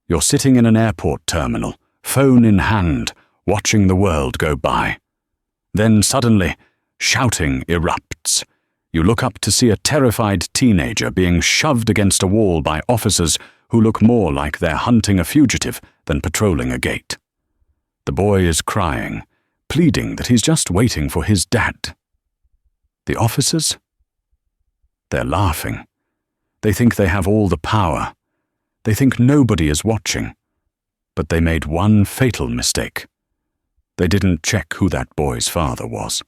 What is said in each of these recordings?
You're sitting in an airport terminal, phone in hand, watching the world go by. Then suddenly, shouting erupts. You look up to see a terrified teenager being shoved against a wall by officers who look more like they're hunting a fugitive than patrolling a gate. The boy is crying, pleading that he's just waiting for his dad. The officers? They're laughing. They think they have all the power. They think nobody is watching. But they made one fatal mistake. They didn't check who that boy's father was.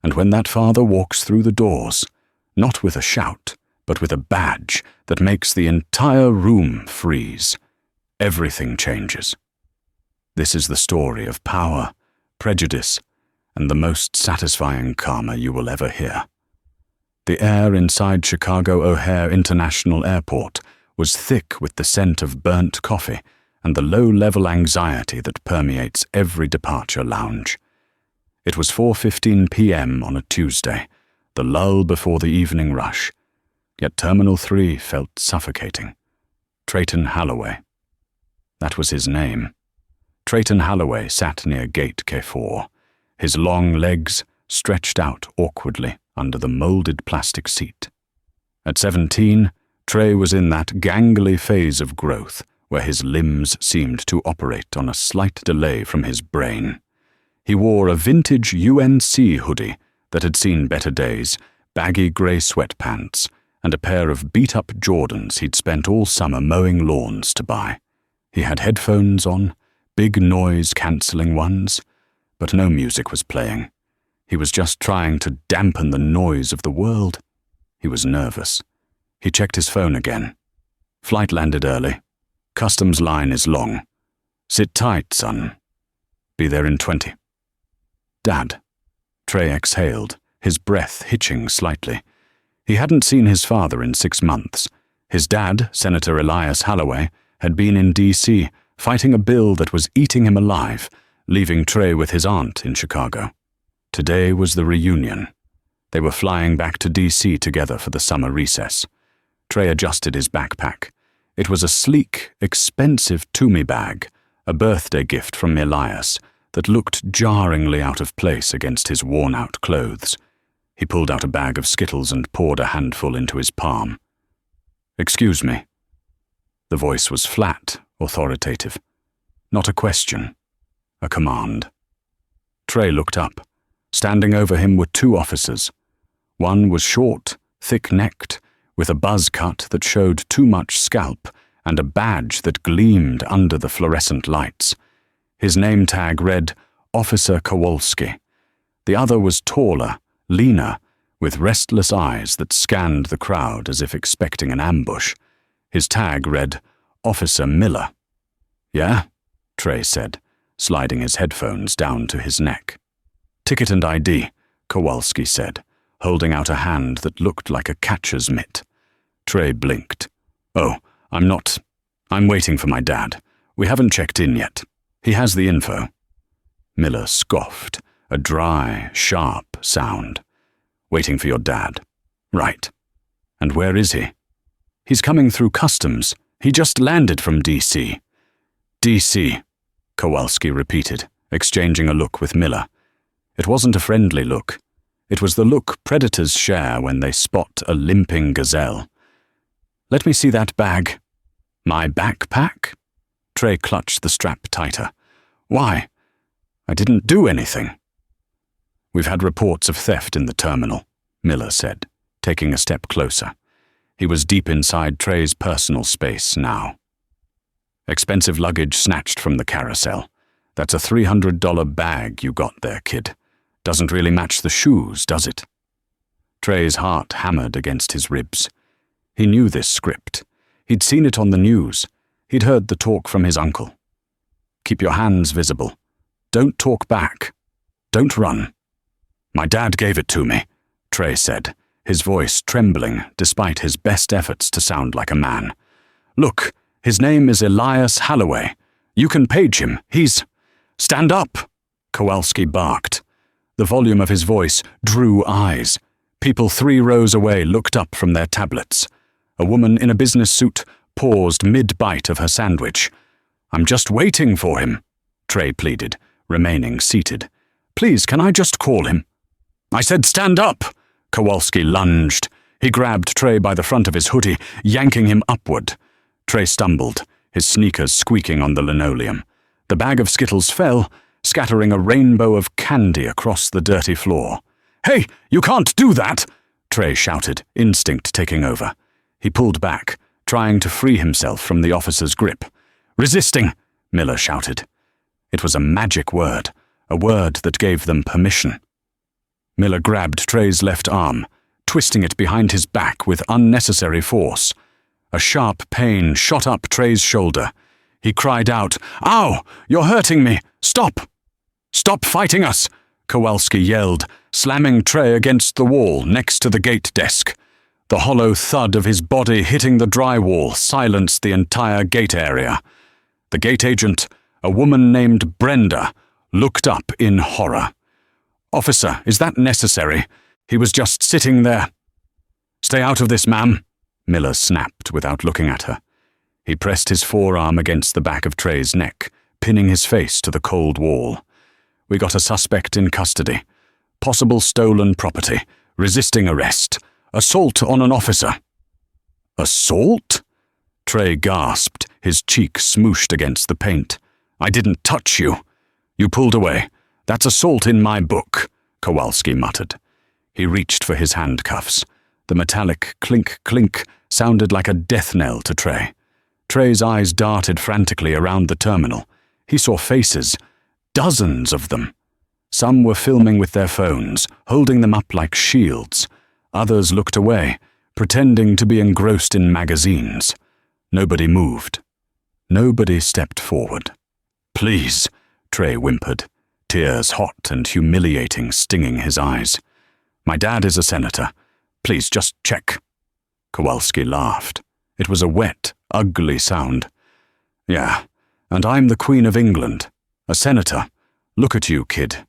And when that father walks through the doors, not with a shout, but with a badge that makes the entire room freeze, everything changes. This is the story of power, prejudice, and the most satisfying karma you will ever hear. The air inside Chicago O'Hare International Airport was thick with the scent of burnt coffee and the low-level anxiety that permeates every departure lounge. It was 4:15 p.m. on a Tuesday, the lull before the evening rush, yet Terminal 3 felt suffocating. Trayton Holloway. That was his name. Trayton Holloway sat near Gate K4, his long legs stretched out awkwardly under the molded plastic seat. At 17, Trey was in that gangly phase of growth where his limbs seemed to operate on a slight delay from his brain. He wore a vintage UNC hoodie that had seen better days, baggy grey sweatpants, and a pair of beat-up Jordans he'd spent all summer mowing lawns to buy. He had headphones on, big noise-cancelling ones, but no music was playing. He was just trying to dampen the noise of the world. He was nervous. He checked his phone again. Flight landed early. Customs line is long. Sit tight, son. Be there in 20. Dad. Trey exhaled, his breath hitching slightly. He hadn't seen his father in 6 months. His dad, Senator Elias Holloway, had been in D.C., fighting a bill that was eating him alive, leaving Trey with his aunt in Chicago. Today was the reunion. They were flying back to D.C. together for the summer recess. Trey adjusted his backpack. It was a sleek, expensive Toomey bag, a birthday gift from Elias, that looked jarringly out of place against his worn-out clothes. He pulled out a bag of Skittles and poured a handful into his palm. "Excuse me." The voice was flat, authoritative. Not a question, a command. Trey looked up. Standing over him were 2 officers. One was short, thick-necked, with a buzz cut that showed too much scalp and a badge that gleamed under the fluorescent lights. His name tag read, Officer Kowalski. The other was taller, leaner, with restless eyes that scanned the crowd as if expecting an ambush. His tag read, Officer Miller. "Yeah?" Trey said, sliding his headphones down to his neck. "Ticket and ID," Kowalski said, holding out a hand that looked like a catcher's mitt. Trey blinked. "Oh, I'm waiting for my dad. We haven't checked in yet. He has the info." Miller scoffed, a dry, sharp sound. "Waiting for your dad. Right. And where is he?" "He's coming through customs. He just landed from D.C. "D.C., Kowalski repeated, exchanging a look with Miller. It wasn't a friendly look. It was the look predators share when they spot a limping gazelle. "Let me see that bag." "My backpack?" Trey clutched the strap tighter. "Why? I didn't do anything." "We've had reports of theft in the terminal," Miller said, taking a step closer. He was deep inside Trey's personal space now. "Expensive luggage snatched from the carousel. That's a $300 bag you got there, kid. Doesn't really match the shoes, does it?" Trey's heart hammered against his ribs. He knew this script. He'd seen it on the news. He'd heard the talk from his uncle. "Keep your hands visible. Don't talk back. Don't run." "My dad gave it to me," Trey said, his voice trembling despite his best efforts to sound like a man. "Look, his name is Elias Holloway. You can page him. He's—" "Stand up!" Kowalski barked. The volume of his voice drew eyes. People 3 rows away looked up from their tablets. A woman in a business suit paused mid-bite of her sandwich. "I'm just waiting for him," Trey pleaded, remaining seated. "Please, can I just call him?" "I said stand up!" Kowalski lunged. He grabbed Trey by the front of his hoodie, yanking him upward. Trey stumbled, his sneakers squeaking on the linoleum. The bag of Skittles fell, scattering a rainbow of candy across the dirty floor. "Hey, you can't do that!" Trey shouted, instinct taking over. He pulled back, trying to free himself from the officer's grip. "Resisting," Miller shouted. It was a magic word, a word that gave them permission. Miller grabbed Trey's left arm, twisting it behind his back with unnecessary force. A sharp pain shot up Trey's shoulder. He cried out, "Ow! You're hurting me! Stop! Stop fighting us!" Kowalski yelled, slamming Trey against the wall next to the gate desk. The hollow thud of his body hitting the drywall silenced the entire gate area. The gate agent, a woman named Brenda, looked up in horror. "Officer, is that necessary? He was just sitting there." "Stay out of this, ma'am," Miller snapped without looking at her. He pressed his forearm against the back of Trey's neck, pinning his face to the cold wall. "We got a suspect in custody. Possible stolen property, resisting arrest, assault on an officer." "Assault?" Trey gasped, his cheek smooshed against the paint. "I didn't touch you. You pulled away. That's assault in my book," Kowalski muttered. He reached for his handcuffs. The metallic clink-clink sounded like a death knell to Trey. Trey's eyes darted frantically around the terminal. He saw faces, dozens of them. Some were filming with their phones, holding them up like shields. Others looked away, pretending to be engrossed in magazines. Nobody moved. Nobody stepped forward. "Please," Trey whimpered, tears hot and humiliating stinging his eyes. "My dad is a senator. Please just check." Kowalski laughed. It was a wet, ugly sound. "Yeah, and I'm the Queen of England, a senator. Look at you, kid.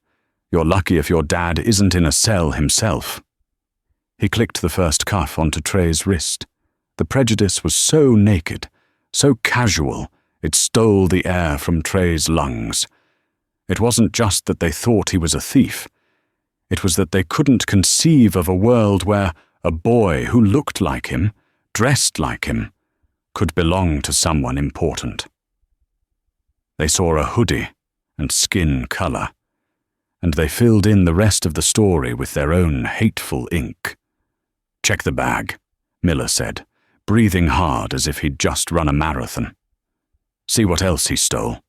You're lucky if your dad isn't in a cell himself." He clicked the first cuff onto Trey's wrist. The prejudice was so naked, so casual, it stole the air from Trey's lungs. It wasn't just that they thought he was a thief. It was that they couldn't conceive of a world where a boy who looked like him, dressed like him, could belong to someone important. They saw a hoodie and skin color, and they filled in the rest of the story with their own hateful ink. "Check the bag," Miller said, breathing hard as if he'd just run a marathon. "See what else he stole."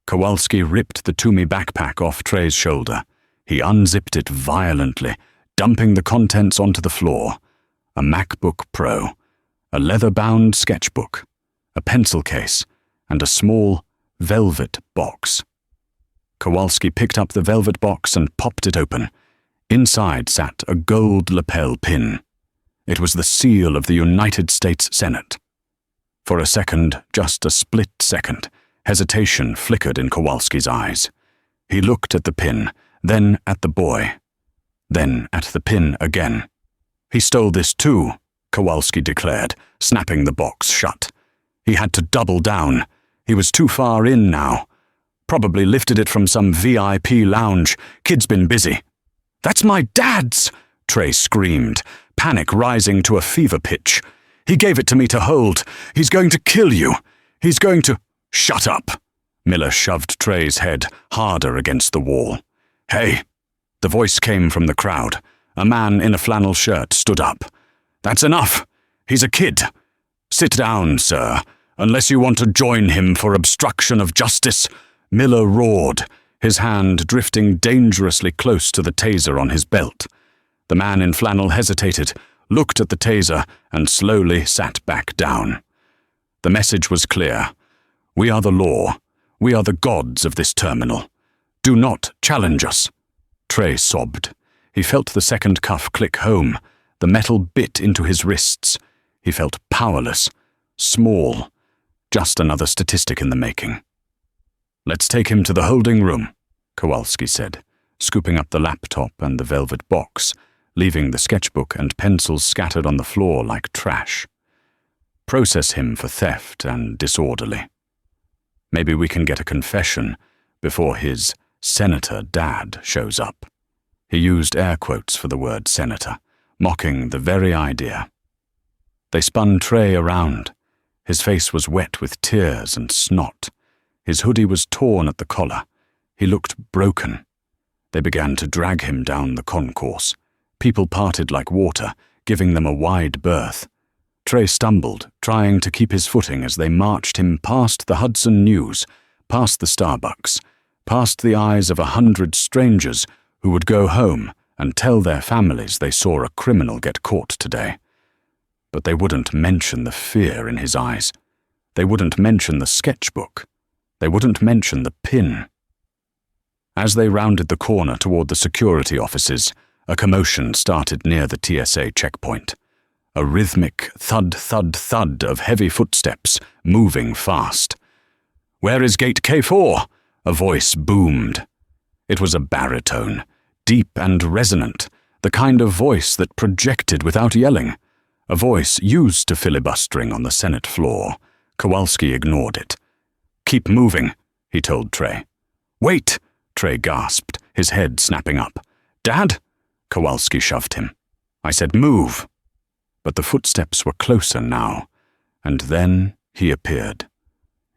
Kowalski ripped the Toomey backpack off Trey's shoulder. He unzipped it violently, dumping the contents onto the floor. A MacBook Pro, a leather-bound sketchbook, a pencil case, and a small, velvet box. Kowalski picked up the velvet box and popped it open. Inside sat a gold lapel pin. It was the seal of the United States Senate. For a second, just a split second, hesitation flickered in Kowalski's eyes. He looked at the pin, then at the boy, then at the pin again. "He stole this too," Kowalski declared, snapping the box shut. He had to double down. He was too far in now. Probably lifted it from some VIP lounge. Kid's been busy. "That's my dad's!" Trey screamed, panic rising to a fever pitch. "He gave it to me to hold. He's going to kill you. He's going to—" "Shut up!" Miller shoved Trey's head harder against the wall. "Hey!" The voice came from the crowd. A man in a flannel shirt stood up. "That's enough. He's a kid. Sit down, sir, unless you want to join him for obstruction of justice." Miller roared, his hand drifting dangerously close to the taser on his belt. The man in flannel hesitated, looked at the taser, and slowly sat back down. The message was clear. "We are the law. We are the gods of this terminal. Do not challenge us." Trey sobbed. He felt the second cuff click home. The metal bit into his wrists. He felt powerless, small, just another statistic in the making. "Let's take him to the holding room," Kowalski said, scooping up the laptop and the velvet box, leaving the sketchbook and pencils scattered on the floor like trash. process him for theft and disorderly. Maybe we can get a confession before his senator dad shows up. He used air quotes for the word senator, mocking the very idea. They spun Trey around. His face was wet with tears and snot. His hoodie was torn at the collar. He looked broken. They began to drag him down the concourse. People parted like water, giving them a wide berth. Trey stumbled, trying to keep his footing as they marched him past the Hudson News, past the Starbucks, past the eyes of 100 strangers who would go home and tell their families they saw a criminal get caught today. But they wouldn't mention the fear in his eyes. They wouldn't mention the sketchbook. They wouldn't mention the pin. As they rounded the corner toward the security offices, a commotion started near the TSA checkpoint. A rhythmic thud, thud, thud of heavy footsteps, moving fast. "Where is gate K4?" a voice boomed. It was a baritone, deep and resonant, the kind of voice that projected without yelling. A voice used to filibustering on the Senate floor. Kowalski ignored it. "Keep moving," he told Trey. "Wait!" Trey gasped, his head snapping up. "Dad?" Kowalski shoved him. "I said move." But the footsteps were closer now, and then he appeared.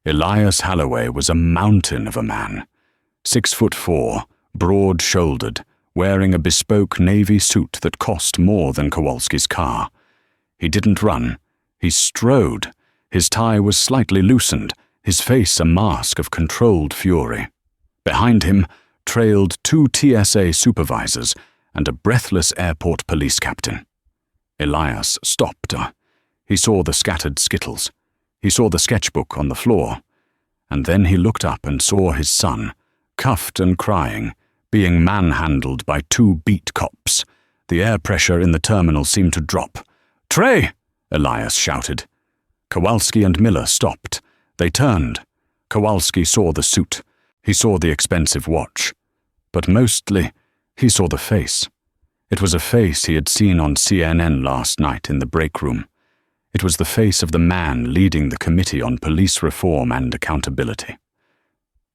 Elias Holloway was a mountain of a man. 6'4", broad-shouldered, wearing a bespoke navy suit that cost more than Kowalski's car. He didn't run. He strode. His tie was slightly loosened, his face a mask of controlled fury. Behind him trailed 2 TSA supervisors and a breathless airport police captain. Elias stopped. He saw the scattered skittles. He saw the sketchbook on the floor. And then he looked up and saw his son, cuffed and crying, being manhandled by 2 beat cops. The air pressure in the terminal seemed to drop. "Trey!" Elias shouted. Kowalski and Miller stopped. They turned. Kowalski saw the suit. He saw the expensive watch. But mostly, he saw the face. It was a face he had seen on CNN last night in the break room. It was the face of the man leading the Committee on Police Reform and Accountability.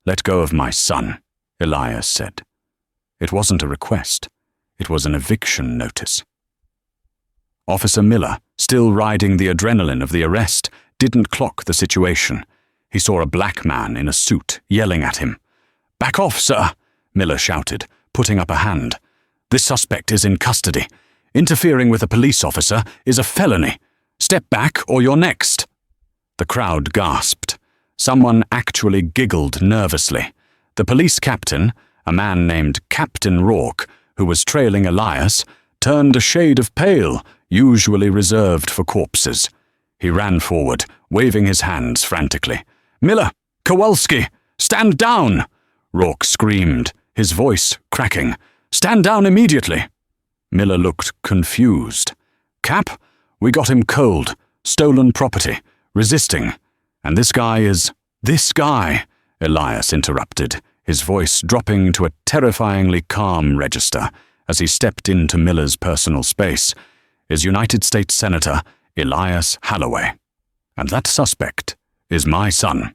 "Let go of my son," Elias said. It wasn't a request. It was an eviction notice. Officer Miller, still riding the adrenaline of the arrest, didn't clock the situation. He saw a black man in a suit yelling at him. "Back off, sir," Miller shouted, putting up a hand. "This suspect is in custody. Interfering with a police officer is a felony. Step back or you're next." The crowd gasped. Someone actually giggled nervously. The police captain, a man named Captain Rourke, who was trailing Elias, turned a shade of pale, usually reserved for corpses. He ran forward, waving his hands frantically. "Miller! Kowalski! Stand down!" Rourke screamed, his voice cracking. "Stand down immediately!" Miller looked confused. "Cap, we got him cold, stolen property, resisting. And this guy is—" "This guy," Elias interrupted, his voice dropping to a terrifyingly calm register as he stepped into Miller's personal space, "is United States Senator Elias Holloway. And that suspect is my son."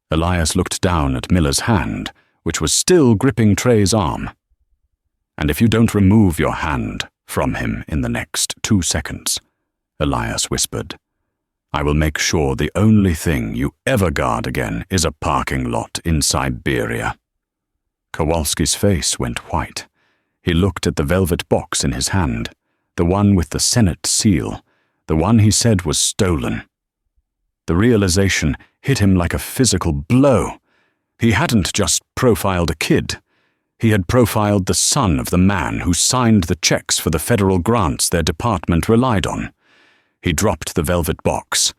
Elias looked down at Miller's hand, which was still gripping Trey's arm. "And if you don't remove your hand from him in the next 2 seconds," Elias whispered, "I will make sure the only thing you ever guard again is a parking lot in Siberia." Kowalski's face went white. He looked at the velvet box in his hand, the one with the Senate seal, the one he said was stolen. The realization hit him like a physical blow. He hadn't just profiled a kid. He had profiled the son of the man who signed the checks for the federal grants their department relied on. He dropped the velvet box.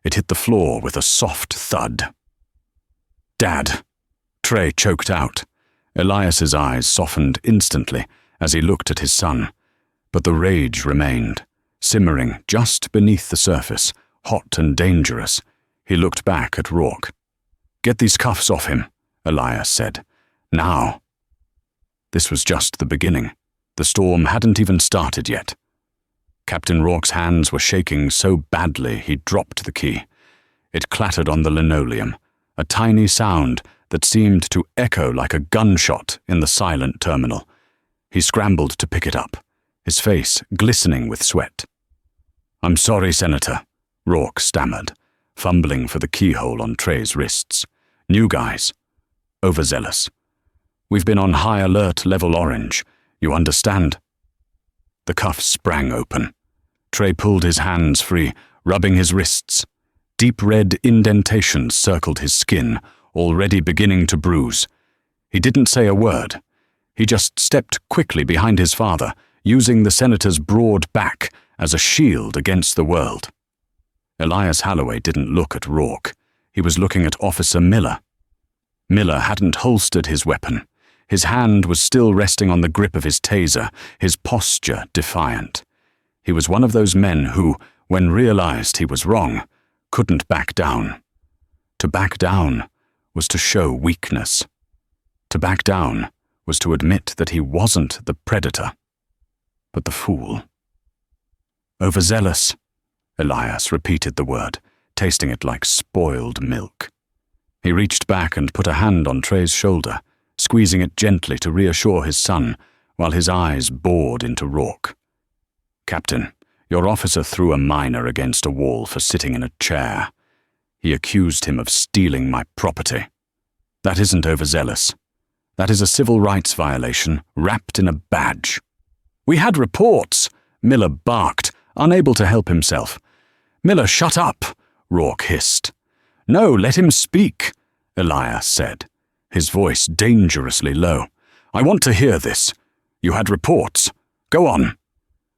It hit the floor with a soft thud. "Dad," Trey choked out. Elias's eyes softened instantly as he looked at his son, but the rage remained, simmering just beneath the surface, hot and dangerous. He looked back at Rourke. "Get these cuffs off him," Elias said. "Now." This was just the beginning. The storm hadn't even started yet. Captain Rourke's hands were shaking so badly he dropped the key. It clattered on the linoleum, a tiny sound that seemed to echo like a gunshot in the silent terminal. He scrambled to pick it up, his face glistening with sweat. "I'm sorry, Senator," Rourke stammered, fumbling for the keyhole on Trey's wrists. "New guys. Overzealous. We've been on high alert level orange. You understand?" The cuffs sprang open. Trey pulled his hands free, rubbing his wrists. Deep red indentations circled his skin, already beginning to bruise. He didn't say a word. He just stepped quickly behind his father, using the senator's broad back as a shield against the world. Elias Holloway didn't look at Rourke. He was looking at Officer Miller. Miller hadn't holstered his weapon. His hand was still resting on the grip of his taser, his posture defiant. He was one of those men who, when realized he was wrong, couldn't back down. To back down was to show weakness. To back down was to admit that he wasn't the predator, but the fool. "Overzealous," Elias repeated the word, tasting it like spoiled milk. He reached back and put a hand on Trey's shoulder, squeezing it gently to reassure his son, while his eyes bored into Rourke. "Captain, your officer threw a minor against a wall for sitting in a chair. He accused him of stealing my property. That isn't overzealous. That is a civil rights violation wrapped in a badge." "We had reports," Miller barked, unable to help himself. "Miller, shut up," Rourke hissed. "No, let him speak," Elias said, his voice dangerously low. "I want to hear this. You had reports. Go on."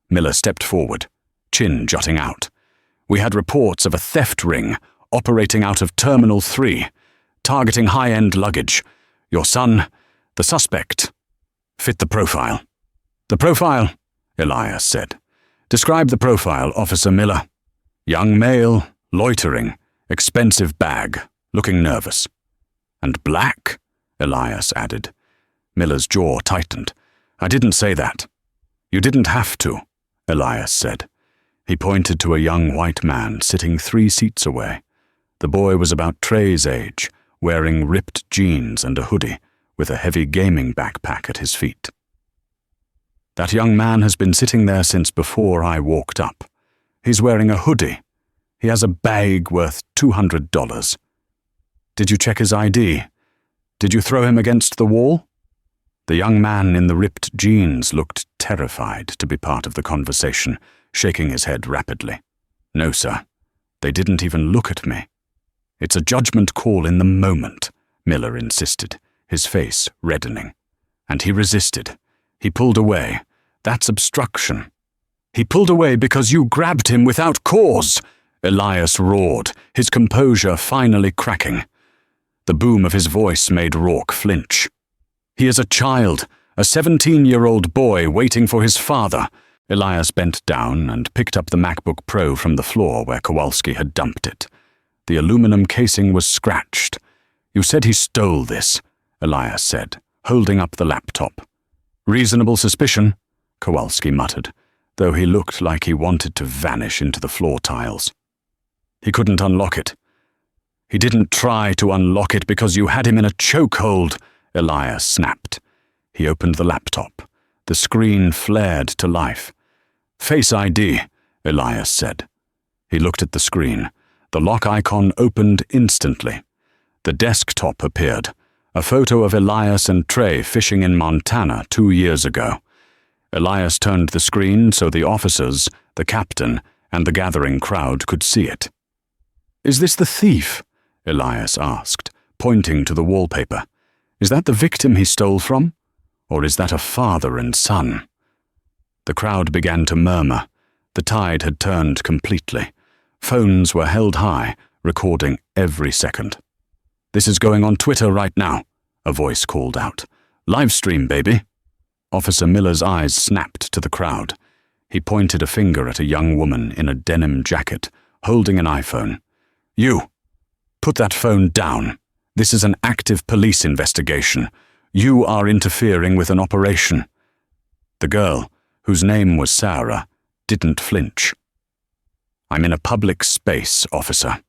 Miller stepped forward, chin jutting out. "We had reports of a theft ring operating out of Terminal 3, targeting high-end luggage. Your son, the suspect, fit the profile." "The profile," Elias said. "Describe the profile, Officer Miller." "Young male, loitering, expensive bag, looking nervous." "And black," Elias added. Miller's jaw tightened. "I didn't say that." "You didn't have to," Elias said. He pointed to a young white man sitting 3 seats away. The boy was about Trey's age, wearing ripped jeans and a hoodie, with a heavy gaming backpack at his feet. "That young man has been sitting there since before I walked up. He's wearing a hoodie. He has a bag worth $200. Did you check his ID? Did you throw him against the wall?" The young man in the ripped jeans looked terrified to be part of the conversation, shaking his head rapidly. "No, sir. They didn't even look at me." "It's a judgment call in the moment," Miller insisted, his face reddening. "And he resisted. He pulled away. That's obstruction." "He pulled away because you grabbed him without cause," Elias roared, his composure finally cracking. The boom of his voice made Rourke flinch. "He is a child, a 17-year-old boy waiting for his father." Elias bent down and picked up the MacBook Pro from the floor where Kowalski had dumped it. The aluminum casing was scratched. "You said he stole this," Elias said, holding up the laptop. "Reasonable suspicion," Kowalski muttered, though he looked like he wanted to vanish into the floor tiles. "He couldn't unlock it." "He didn't try to unlock it because you had him in a chokehold," Elias snapped. He opened the laptop. The screen flared to life. "Face ID," Elias said. He looked at the screen. The lock icon opened instantly. The desktop appeared, a photo of Elias and Trey fishing in Montana 2 years ago. Elias turned the screen so the officers, the captain, and the gathering crowd could see it. "Is this the thief?" Elias asked, pointing to the wallpaper. "Is that the victim he stole from? Or is that a father and son?" The crowd began to murmur. The tide had turned completely. Phones were held high, recording every second. "This is going on Twitter right now," a voice called out. "Live stream, baby." Officer Miller's eyes snapped to the crowd. He pointed a finger at a young woman in a denim jacket, holding an iPhone. "You, put that phone down. This is an active police investigation. You are interfering with an operation." The girl, whose name was Sarah, didn't flinch. "I'm in a public space, officer.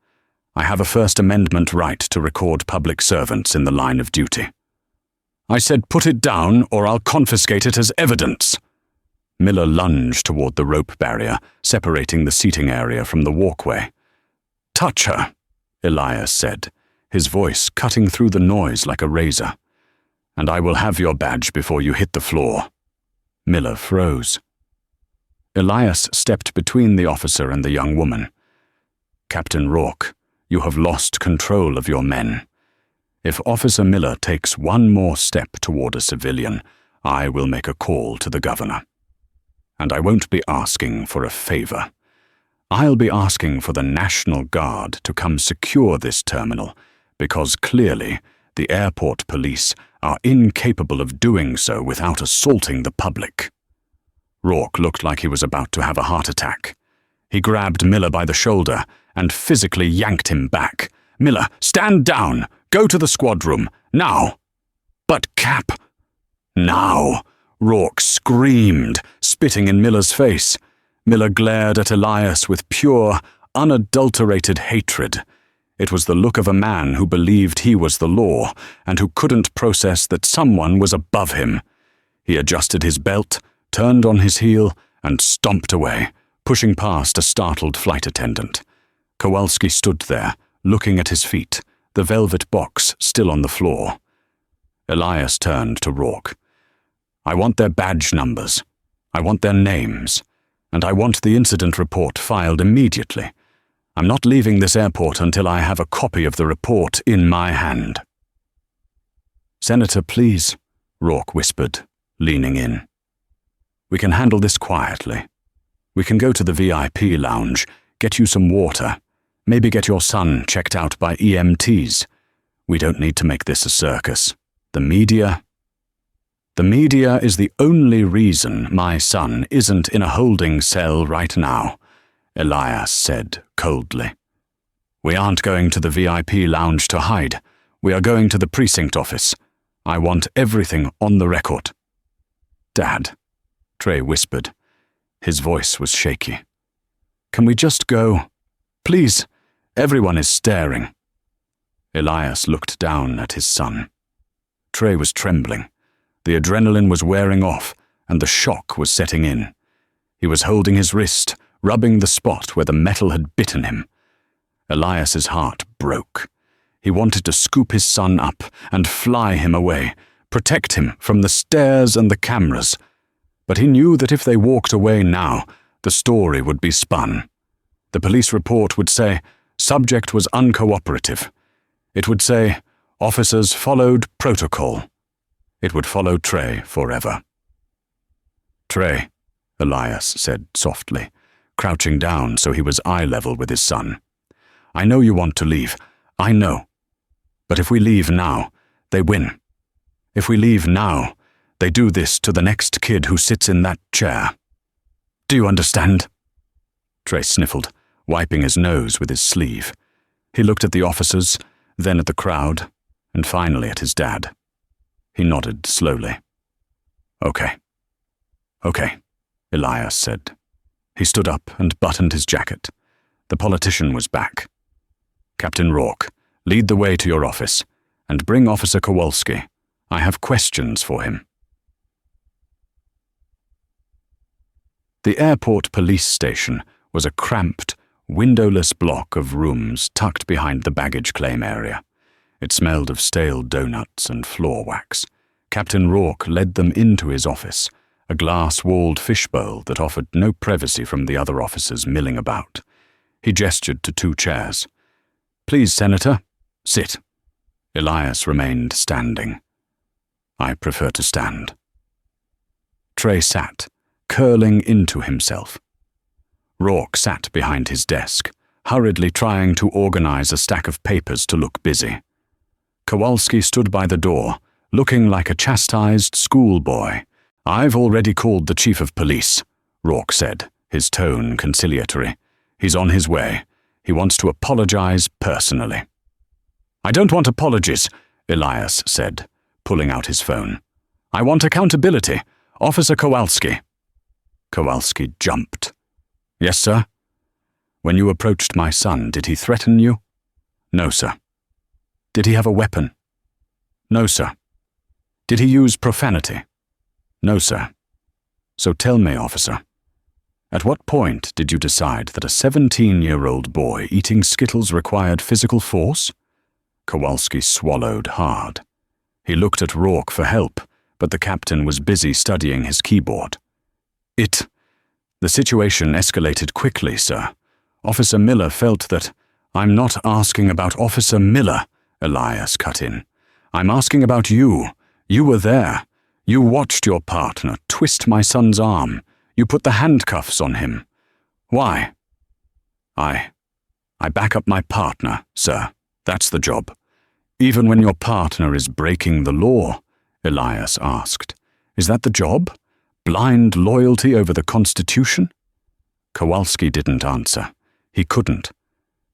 I have a First Amendment right to record public servants in the line of duty." "I said put it down or I'll confiscate it as evidence." Miller lunged toward the rope barrier, separating the seating area from the walkway. "Touch her," Elias said, his voice cutting through the noise like a razor. "And I will have your badge before you hit the floor." Miller froze. Elias stepped between the officer and the young woman. "Captain Rourke, you have lost control of your men. If Officer Miller takes one more step toward a civilian, I will make a call to the governor. And I won't be asking for a favor. I'll be asking for the National Guard to come secure this terminal, because clearly the airport police are incapable of doing so without assaulting the public." Rourke looked like he was about to have a heart attack. He grabbed Miller by the shoulder and physically yanked him back. "Miller, stand down! Go to the squad room, now!" "But Cap—" "Now!" Rourke screamed, spitting in Miller's face. Miller glared at Elias with pure, unadulterated hatred. It was the look of a man who believed he was the law and who couldn't process that someone was above him. He adjusted his belt, turned on his heel, and stomped away, pushing past a startled flight attendant. Kowalski stood there, looking at his feet, the velvet box still on the floor. Elias turned to Rourke. "I want their badge numbers. I want their names. And I want the incident report filed immediately. I'm not leaving this airport until I have a copy of the report in my hand." "Senator, please," Rourke whispered, leaning in. "We can handle this quietly. We can go to the VIP lounge, get you some water, maybe get your son checked out by EMTs. We don't need to make this a circus. The media is the only reason my son isn't in a holding cell right now," Elias said coldly. "We aren't going to the VIP lounge to hide. We are going to the precinct office. I want everything on the record." "Dad," Trey whispered. His voice was shaky. "Can we just go? Please, everyone is staring." Elias looked down at his son. Trey was trembling. The adrenaline was wearing off, and the shock was setting in. He was holding his wrist, rubbing the spot where the metal had bitten him. Elias's heart broke. He wanted to scoop his son up and fly him away, protect him from the stairs and the cameras. But he knew that if they walked away now, the story would be spun. The police report would say, "Subject was uncooperative." It would say, "Officers followed protocol." It would follow Trey forever. "Trey," Elias said softly, crouching down so he was eye level with his son. "I know you want to leave. I know. But if we leave now, they win. If we leave now, they do this to the next kid who sits in that chair. Do you understand?" Trey sniffled, wiping his nose with his sleeve. He looked at the officers, then at the crowd, and finally at his dad. He nodded slowly. Okay, Elias said. He stood up and buttoned his jacket. The politician was back. "Captain Rourke, lead the way to your office, and bring Officer Kowalski. I have questions for him." The airport police station was a cramped, windowless block of rooms tucked behind the baggage claim area. It smelled of stale donuts and floor wax. Captain Rourke led them into his office, a glass-walled fishbowl that offered no privacy from the other officers milling about. He gestured to 2 chairs. "Please, Senator, sit." Elias remained standing. "I prefer to stand." Trey sat, curling into himself. Rourke sat behind his desk, hurriedly trying to organize a stack of papers to look busy. Kowalski stood by the door, looking like a chastised schoolboy. "I've already called the chief of police," Rourke said, his tone conciliatory. "He's on his way. He wants to apologize personally." "I don't want apologies," Elias said, pulling out his phone. "I want accountability. Officer Kowalski." Kowalski jumped. Yes, sir. When you approached my son, did he threaten you? No, sir. Did he have a weapon? No, sir. Did he use profanity? No, sir. So tell me, officer, at what point did you decide that a 17-year-old boy eating Skittles required physical force? Kowalski swallowed hard. He looked at Rourke for help, but the captain was busy studying his keyboard. The situation escalated quickly, sir. Officer Miller felt that— I'm not asking about Officer Miller, Elias cut in. I'm asking about you. You were there. You watched your partner twist my son's arm. You put the handcuffs on him. Why? I back up my partner, sir. That's the job. Even when your partner is breaking the law, Elias asked. Is that the job? Blind loyalty over the Constitution? Kowalski didn't answer. He couldn't.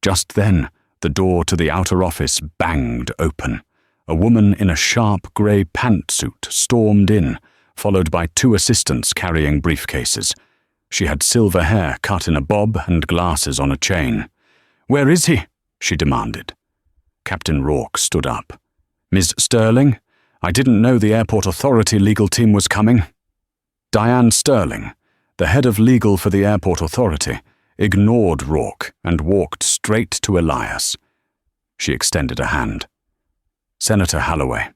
Just then, the door to the outer office banged open. A woman in a sharp grey pantsuit stormed in, followed by 2 assistants carrying briefcases. She had silver hair cut in a bob and glasses on a chain. "Where is he?" she demanded. Captain Rourke stood up. "Ms. Sterling, I didn't know the airport authority legal team was coming." Diane Sterling, the head of legal for the airport authority, ignored Rourke and walked straight to Elias. She extended a hand. "Senator Holloway,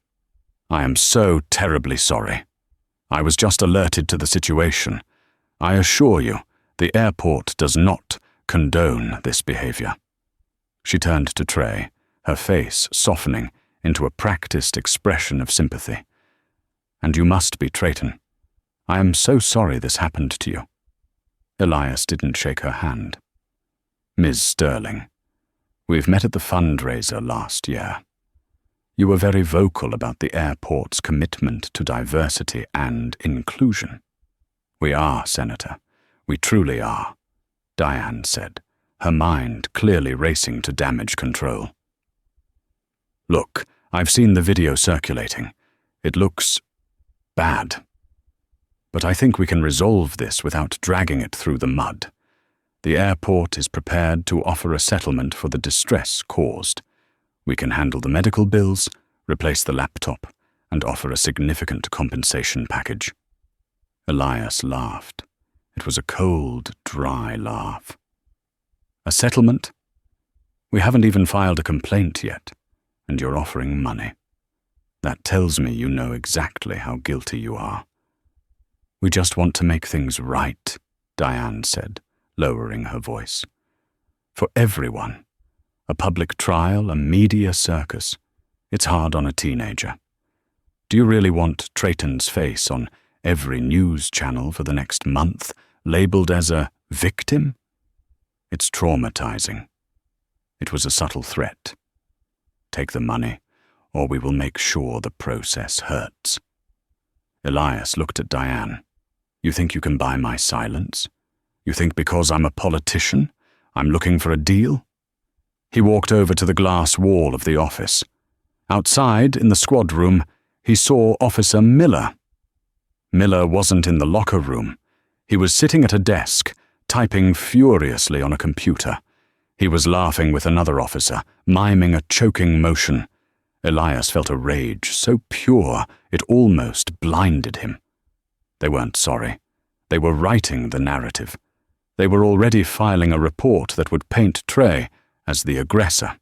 I am so terribly sorry. I was just alerted to the situation. I assure you, the airport does not condone this behavior." She turned to Trey, her face softening into a practiced expression of sympathy. "And you must be Trayton. I am so sorry this happened to you." Elias didn't shake her hand. "Ms. Sterling, we've met at the fundraiser last year. You were very vocal about the airport's commitment to diversity and inclusion." "We are, Senator. We truly are," Diane said, her mind clearly racing to damage control. "Look, I've seen the video circulating. It looks bad. But I think we can resolve this without dragging it through the mud. The airport is prepared to offer a settlement for the distress caused. We can handle the medical bills, replace the laptop, and offer a significant compensation package." Elias laughed. It was a cold, dry laugh. "A settlement? We haven't even filed a complaint yet, and you're offering money. That tells me you know exactly how guilty you are." "We just want to make things right," Diane said, lowering her voice. "For everyone. A public trial, a media circus. It's hard on a teenager. Do you really want Trayton's face on every news channel for the next month, labeled as a victim? It's traumatizing." It was a subtle threat. "Take the money, or we will make sure the process hurts." Elias looked at Diane. "You think you can buy my silence? You think because I'm a politician, I'm looking for a deal?" He walked over to the glass wall of the office. Outside, in the squad room, he saw Officer Miller. Miller wasn't in the locker room. He was sitting at a desk, typing furiously on a computer. He was laughing with another officer, miming a choking motion. Elias felt a rage so pure it almost blinded him. They weren't sorry. They were writing the narrative. They were already filing a report that would paint Trey as the aggressor.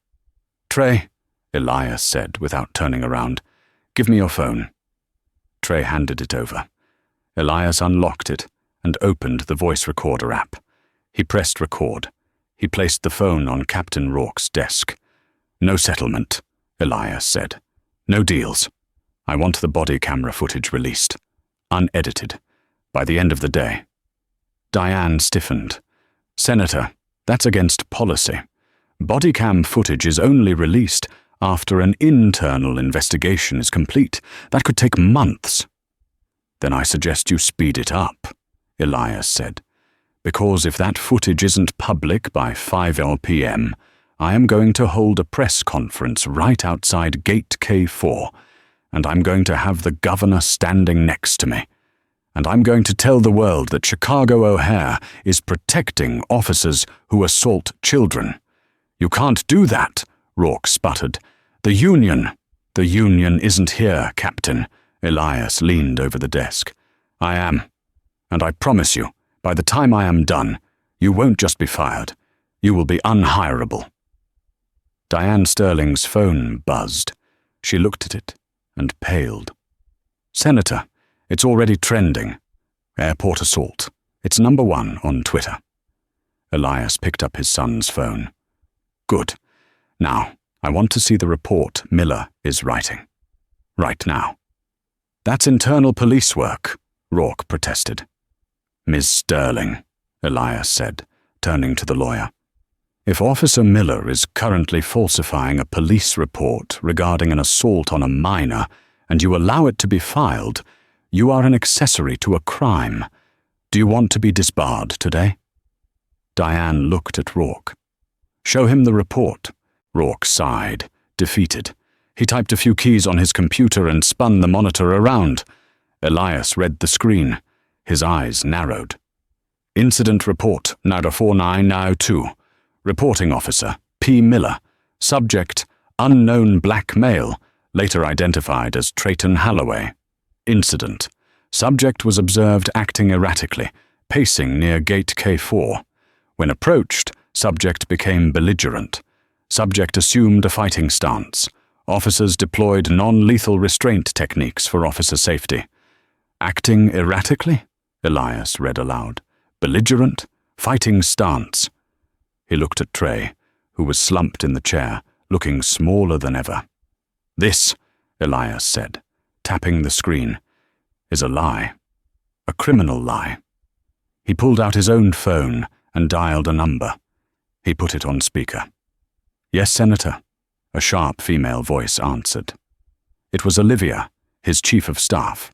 "Trey," Elias said without turning around, "give me your phone." Trey handed it over. Elias unlocked it and opened the voice recorder app. He pressed record. He placed the phone on Captain Rourke's desk. "No settlement," Elias said. "No deals. I want the body camera footage released. Unedited. By the end of the day." Diane stiffened. "Senator, that's against policy. Body cam footage is only released after an internal investigation is complete. That could take months." "Then I suggest you speed it up," Elias said. "Because if that footage isn't public by 5 p.m., I am going to hold a press conference right outside Gate K4, and I'm going to have the governor standing next to me. And I'm going to tell the world that Chicago O'Hare is protecting officers who assault children. You can't do that, Rourke sputtered. The Union isn't here, Captain. Elias leaned over the desk. I am. And I promise you, by the time I am done, you won't just be fired. You will be unhirable. Diane Sterling's phone buzzed. She looked at it and paled. Senator, it's already trending. Airport assault. It's #1 on Twitter. Elias picked up his son's phone. Good. Now, I want to see the report Miller is writing. Right now. That's internal police work, Rourke protested. Ms. Sterling, Elias said, turning to the lawyer. If Officer Miller is currently falsifying a police report regarding an assault on a minor, and you allow it to be filed, you are an accessory to a crime. Do you want to be disbarred today? Diane looked at Rourke. Show him the report. Rourke sighed, defeated. He typed a few keys on his computer and spun the monitor around. Elias read the screen. His eyes narrowed. Incident report, NADA 4992. Reporting officer, P. Miller. Subject, unknown black male, later identified as Trayton Holloway. Incident. Subject was observed acting erratically, pacing near gate K4. When approached, subject became belligerent. Subject assumed a fighting stance. Officers deployed non-lethal restraint techniques for officer safety. Acting erratically? Elias read aloud. Belligerent? Fighting stance. He looked at Trey, who was slumped in the chair, looking smaller than ever. This, Elias said, tapping the screen, is a lie. A criminal lie. He pulled out his own phone and dialed a number. He put it on speaker. Yes, Senator, a sharp female voice answered. It was Olivia, his chief of staff.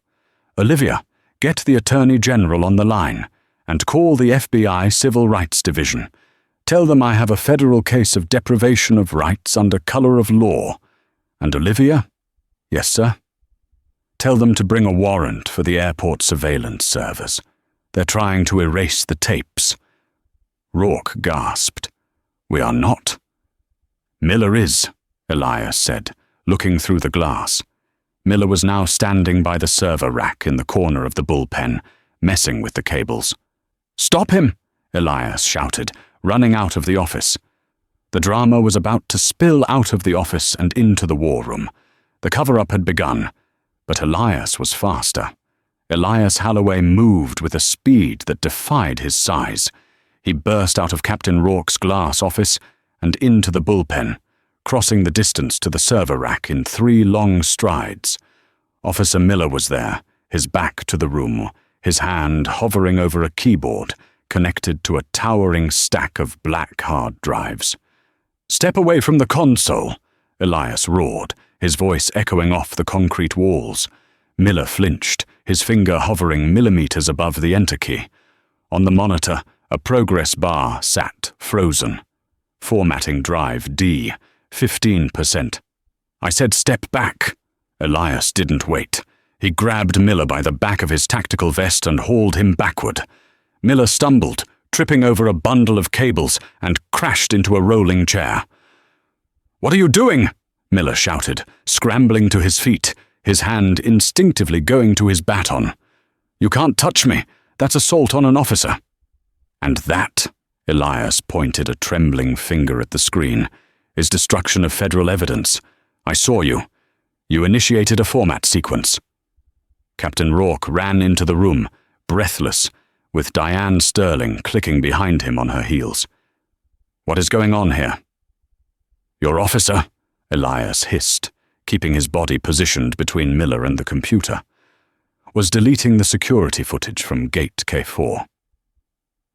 Olivia, get the Attorney General on the line and call the FBI Civil Rights Division. Tell them I have a federal case of deprivation of rights under color of law. And Olivia? Yes, sir. Tell them to bring a warrant for the airport surveillance servers. They're trying to erase the tapes. Rourke gasped. We are not. Miller is, Elias said, looking through the glass. Miller was now standing by the server rack in the corner of the bullpen, messing with the cables. Stop him, Elias shouted, running out of the office. The drama was about to spill out of the office and into the war room. The cover-up had begun, but Elias was faster. Elias Holloway moved with a speed that defied his size. He burst out of Captain Rourke's glass office and into the bullpen, crossing the distance to the server rack in 3 long strides. Officer Miller was there, his back to the room, his hand hovering over a keyboard connected to a towering stack of black hard drives. Step away from the console, Elias roared, his voice echoing off the concrete walls. Miller flinched, his finger hovering millimeters above the enter key. On the monitor, a progress bar sat frozen. Formatting drive D, 15%. I said step back. Elias didn't wait. He grabbed Miller by the back of his tactical vest and hauled him backward. Miller stumbled, tripping over a bundle of cables, and crashed into a rolling chair. What are you doing? Miller shouted, scrambling to his feet, his hand instinctively going to his baton. You can't touch me. That's assault on an officer. And that, Elias pointed a trembling finger at the screen, is destruction of federal evidence. I saw you. You initiated a format sequence. Captain Rourke ran into the room, breathless, with Diane Sterling clicking behind him on her heels. What is going on here? Your officer, Elias hissed, keeping his body positioned between Miller and the computer, was deleting the security footage from gate K4.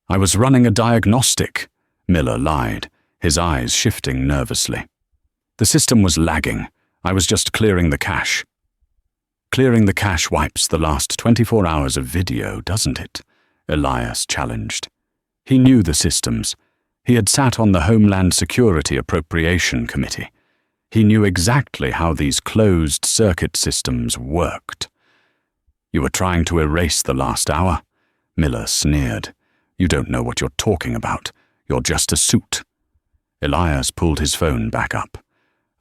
I was running a diagnostic, Miller lied, his eyes shifting nervously. The system was lagging. I was just clearing the cache. Clearing the cache wipes the last 24 hours of video, doesn't it? Elias challenged. He knew the systems. He had sat on the Homeland Security Appropriation Committee. He knew exactly how these closed-circuit systems worked. You were trying to erase the last hour? Miller sneered. You don't know what you're talking about. You're just a suit. Elias pulled his phone back up.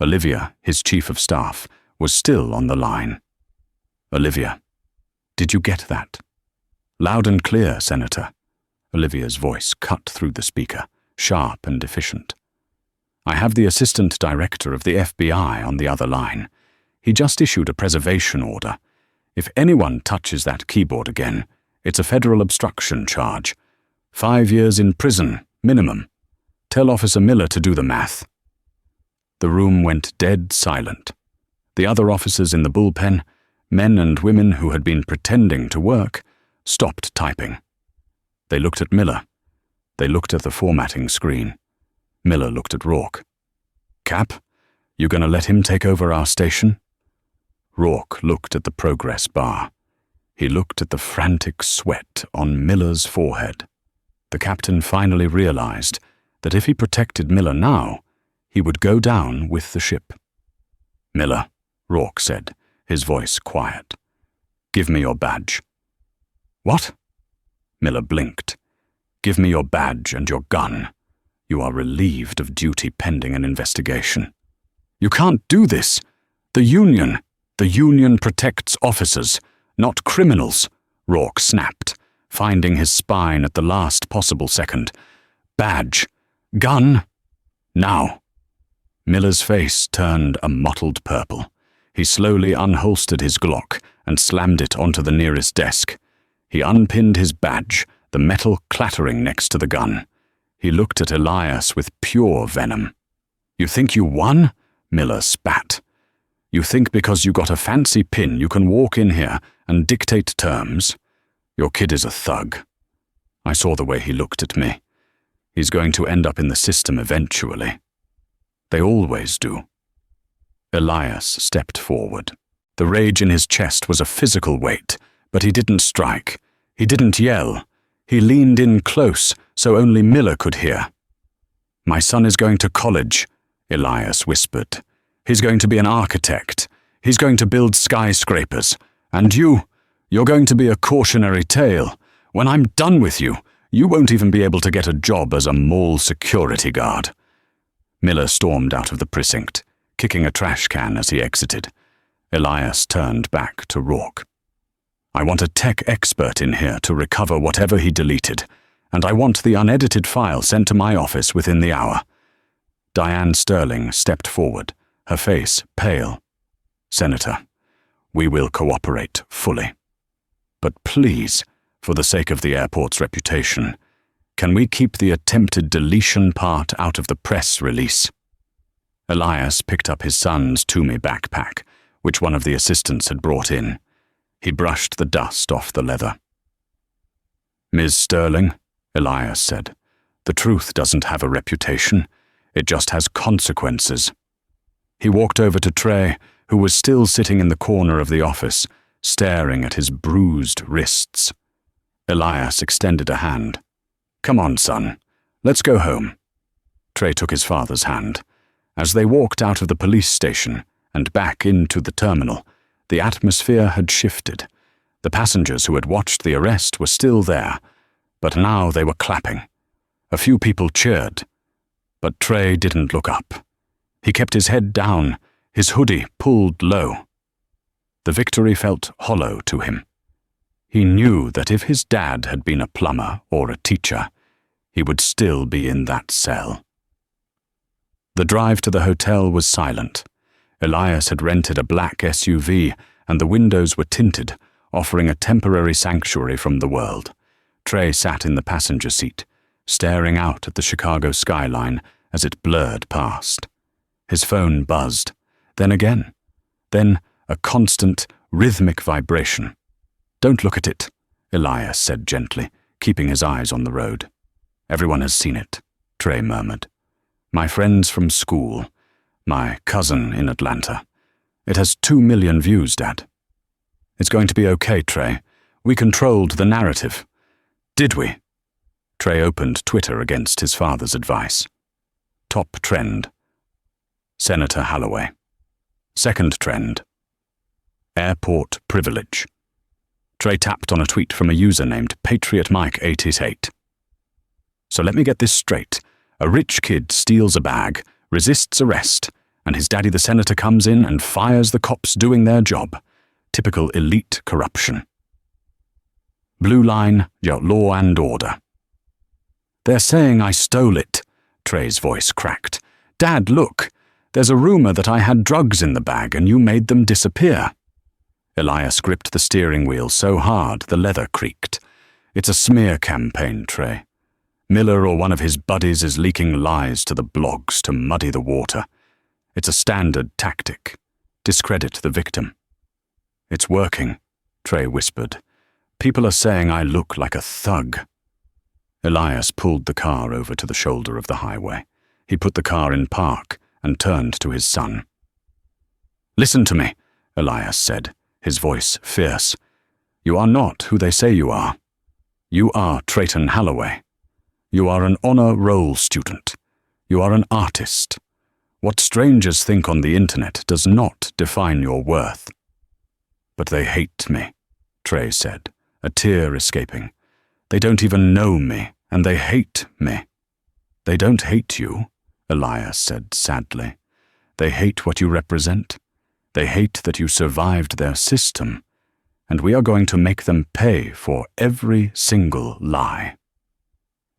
Olivia, his chief of staff, was still on the line. Olivia, did you get that? Loud and clear, Senator. Olivia's voice cut through the speaker, sharp and efficient. I have the assistant director of the FBI on the other line. He just issued a preservation order. If anyone touches that keyboard again, it's a federal obstruction charge. 5 years in prison, minimum. Tell Officer Miller to do the math. The room went dead silent. The other officers in the bullpen, men and women who had been pretending to work, stopped typing. They looked at Miller. They looked at the formatting screen. Miller looked at Rourke. Cap, you gonna let him take over our station? Rourke looked at the progress bar. He looked at the frantic sweat on Miller's forehead. The captain finally realized that if he protected Miller now, he would go down with the ship. Miller, Rourke said, his voice quiet. Give me your badge. What? Miller blinked. Give me your badge and your gun. You are relieved of duty pending an investigation. You can't do this. The Union protects officers, not criminals, Rourke snapped, finding his spine at the last possible second. Badge. Gun. Now. Miller's face turned a mottled purple. He slowly unholstered his Glock and slammed it onto the nearest desk. He unpinned his badge, the metal clattering next to the gun. He looked at Elias with pure venom. You think you won? Miller spat. You think because you got a fancy pin you can walk in here and dictate terms? Your kid is a thug. I saw the way he looked at me. He's going to end up in the system eventually. They always do. Elias stepped forward. The rage in his chest was a physical weight, but he didn't strike. He didn't yell. He leaned in close so only Miller could hear. My son is going to college, Elias whispered. He's going to be an architect. He's going to build skyscrapers. And you're going to be a cautionary tale. When I'm done with you, you won't even be able to get a job as a mall security guard. Miller stormed out of the precinct, kicking a trash can as he exited. Elias turned back to Rourke. I want a tech expert in here to recover whatever he deleted, and I want the unedited file sent to my office within the hour. Diane Sterling stepped forward, her face pale. Senator, we will cooperate fully. But please, for the sake of the airport's reputation, can we keep the attempted deletion part out of the press release? Elias picked up his son's Toomey backpack, which one of the assistants had brought in. He brushed the dust off the leather. Ms. Sterling, Elias said, the truth doesn't have a reputation. It just has consequences. He walked over to Trey, who was still sitting in the corner of the office, staring at his bruised wrists. Elias extended a hand. Come on, son. Let's go home. Trey took his father's hand. As they walked out of the police station and back into the terminal, the atmosphere had shifted. The passengers who had watched the arrest were still there, but now they were clapping. A few people cheered, but Trey didn't look up. He kept his head down, his hoodie pulled low. The victory felt hollow to him. He knew that if his dad had been a plumber or a teacher, he would still be in that cell. The drive to the hotel was silent. Elias had rented a black SUV, and the windows were tinted, offering a temporary sanctuary from the world. Trey sat in the passenger seat, staring out at the Chicago skyline as it blurred past. His phone buzzed, then again, then a constant, rhythmic vibration. Don't look at it, Elias said gently, keeping his eyes on the road. Everyone has seen it, Trey murmured. My friends from school, my cousin in Atlanta. It has 2 million views, Dad. It's going to be okay, Trey. We controlled the narrative. Did we? Trey opened Twitter against his father's advice. Top trend. Senator Holloway. Second trend. Airport privilege. Trey tapped on a tweet from a user named PatriotMike88. So let me get this straight. A rich kid steals a bag, resists arrest, and his daddy the senator comes in and fires the cops doing their job. Typical elite corruption. Blue line, law and order. They're saying I stole it, Trey's voice cracked. Dad, look. There's a rumor that I had drugs in the bag and you made them disappear. Elias gripped the steering wheel so hard the leather creaked. It's a smear campaign, Trey. Miller or one of his buddies is leaking lies to the blogs to muddy the water. It's a standard tactic. Discredit the victim. It's working, Trey whispered. People are saying I look like a thug. Elias pulled the car over to the shoulder of the highway. He put the car in park and turned to his son. Listen to me, Elias said, his voice fierce. You are not who they say you are. You are Trayton Holloway. You are an honor roll student. You are an artist. What strangers think on the internet does not define your worth. But they hate me, Trey said, a tear escaping. They don't even know me, and they hate me. They don't hate you, Elias said sadly. They hate what you represent. They hate that you survived their system, and we are going to make them pay for every single lie.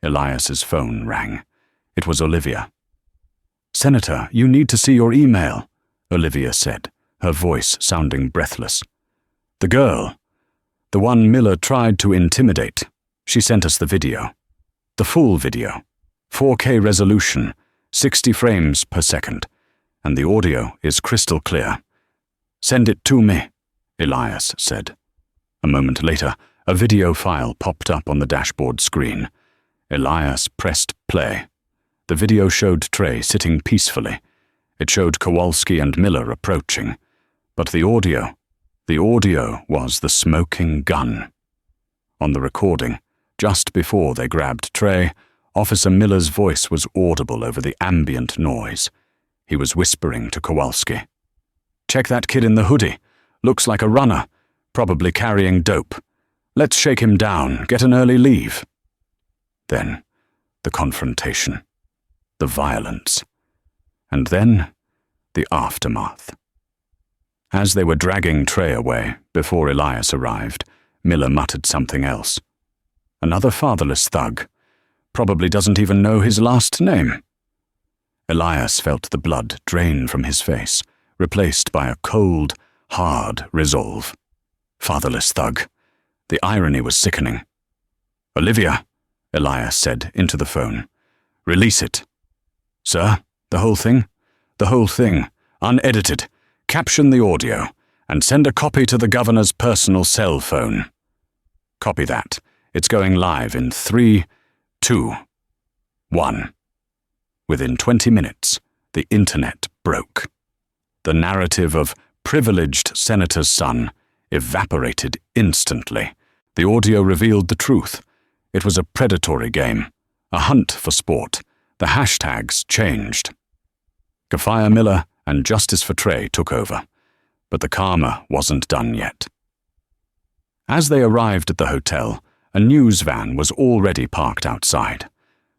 Elias's phone rang. It was Olivia. Senator, you need to see your email, Olivia said, her voice sounding breathless. The girl, the one Miller tried to intimidate, she sent us the video. The full video. 4K resolution, 60 frames per second, and the audio is crystal clear. Send it to me, Elias said. A moment later, a video file popped up on the dashboard screen. Elias pressed play. The video showed Trey sitting peacefully. It showed Kowalski and Miller approaching. But the audio was the smoking gun. On the recording, just before they grabbed Trey, Officer Miller's voice was audible over the ambient noise. He was whispering to Kowalski. Check that kid in the hoodie. Looks like a runner, probably carrying dope. Let's shake him down, get an early leave. Then, the confrontation, the violence, and then the aftermath. As they were dragging Trey away, before Elias arrived, Miller muttered something else. Another fatherless thug. Probably doesn't even know his last name. Elias felt the blood drain from his face, replaced by a cold, hard resolve. Fatherless thug. The irony was sickening. Olivia, Elias said into the phone. Release it. Sir, the whole thing? The whole thing, unedited. Caption the audio, and send a copy to the governor's personal cell phone. Copy that. It's going live in 3, 2, 1. Within 20 minutes, the internet broke. The narrative of privileged senator's son evaporated instantly. The audio revealed the truth. It was a predatory game, a hunt for sport. The hashtags changed. Kafaya Miller and Justice for Trey took over, but the karma wasn't done yet. As they arrived at the hotel, a news van was already parked outside.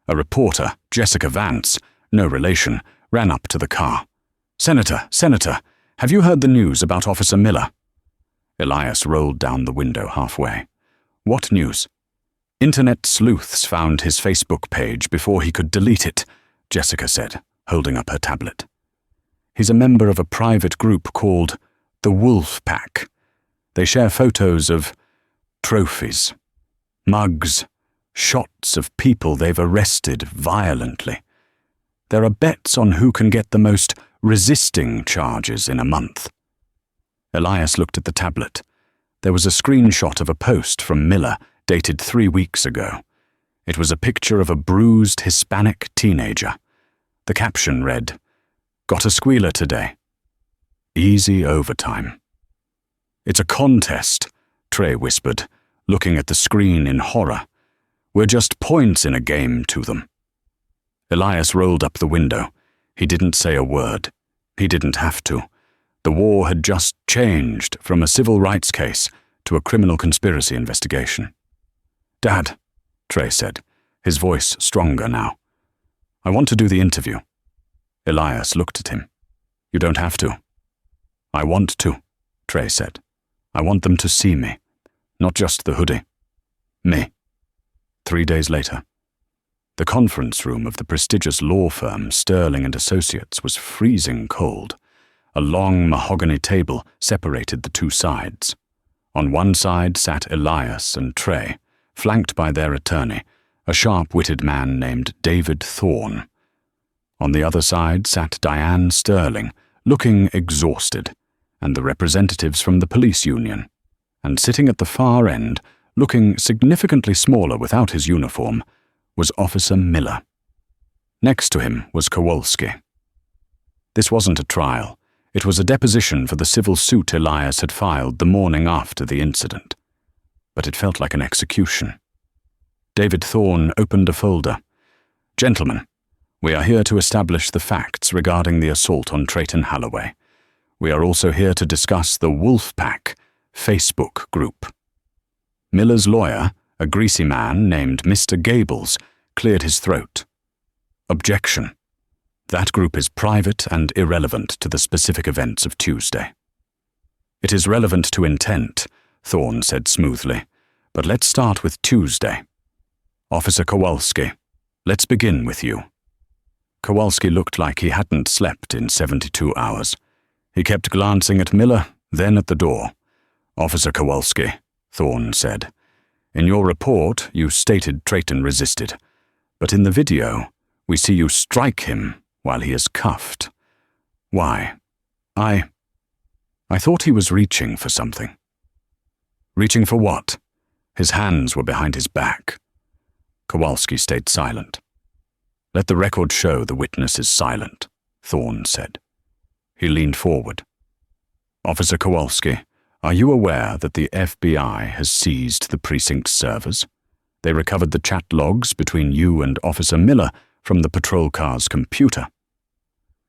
A reporter, Jessica Vance, no relation, ran up to the car. Senator, have you heard the news about Officer Miller? Elias rolled down the window halfway. What news? Internet sleuths found his Facebook page before he could delete it, Jessica said, holding up her tablet. He's a member of a private group called the Wolf Pack. They share photos of trophies, mugs, shots of people they've arrested violently. There are bets on who can get the most resisting charges in a month. Elias looked at the tablet. There was a screenshot of a post from Miller dated 3 weeks ago. It was a picture of a bruised Hispanic teenager. The caption read, "Got a squealer today. Easy overtime." It's a contest, Trey whispered, looking at the screen in horror. We're just points in a game to them. Elias rolled up the window. He didn't say a word. He didn't have to. The war had just changed from a civil rights case to a criminal conspiracy investigation. "Dad," Trey said, his voice stronger now. "I want to do the interview." Elias looked at him. "You don't have to." "I want to," Trey said. "I want them to see me, not just the hoodie. Me." 3 days later. The conference room of the prestigious law firm Sterling and Associates was freezing cold. A long mahogany table separated the two sides. On one side sat Elias and Trey, flanked by their attorney, a sharp-witted man named David Thorne. On the other side sat Diane Sterling, looking exhausted, and the representatives from the police union. And sitting at the far end, looking significantly smaller without his uniform, was Officer Miller. Next to him was Kowalski. This wasn't a trial. It was a deposition for the civil suit Elias had filed the morning after the incident. But it felt like an execution. David Thorne opened a folder. "Gentlemen, we are here to establish the facts regarding the assault on Trayton Holloway. We are also here to discuss the Wolfpack Facebook group." Miller's lawyer, a greasy man named Mr. Gables, cleared his throat. "Objection. That group is private and irrelevant to the specific events of Tuesday." "It is relevant to intent," Thorne said smoothly, "but let's start with Tuesday. Officer Kowalski, let's begin with you." Kowalski looked like he hadn't slept in 72 hours. He kept glancing at Miller, then at the door. "Officer Kowalski," Thorne said, "in your report you stated Trayton resisted, but in the video we see you strike him while he is cuffed. Why? I thought he was reaching for something." "Reaching for what?" His hands were behind his back. Kowalski stayed silent. "Let the record show the witness is silent," Thorne said. He leaned forward. "Officer Kowalski, are you aware that the FBI has seized the precinct servers? They recovered the chat logs between you and Officer Miller from the patrol car's computer."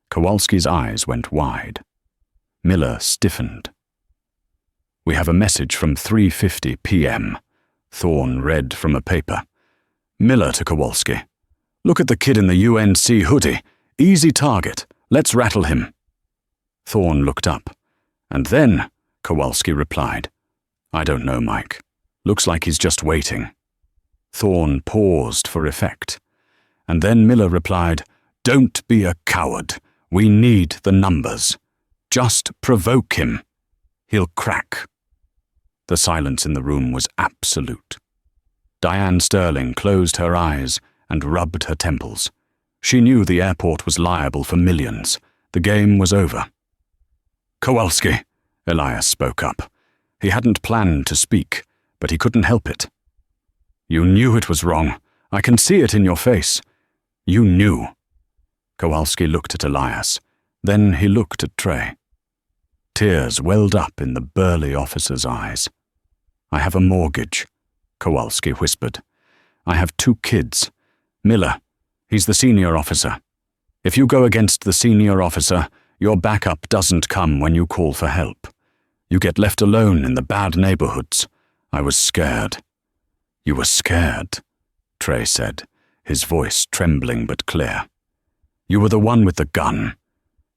Kowalski's eyes went wide. Miller stiffened. "We have a message from 3:50 p.m., Thorne read from a paper. Miller to Kowalski. "Look at the kid in the UNC hoodie. Easy target. Let's rattle him." Thorne looked up. "And then," Kowalski replied, "I don't know, Mike. Looks like he's just waiting." Thorne paused for effect. And then Miller replied, "Don't be a coward. We need the numbers. Just provoke him. He'll crack." The silence in the room was absolute. Diane Sterling closed her eyes and rubbed her temples. She knew the airport was liable for millions. The game was over. "Kowalski," Elias spoke up. He hadn't planned to speak, but he couldn't help it. "You knew it was wrong. I can see it in your face. You knew." Kowalski looked at Elias. Then he looked at Trey. Tears welled up in the burly officer's eyes. "I have a mortgage," Kowalski whispered. "I have 2 kids. Miller, he's the senior officer. If you go against the senior officer, your backup doesn't come when you call for help. You get left alone in the bad neighborhoods. I was scared." "You were scared," Trey said, his voice trembling but clear. "You were the one with the gun.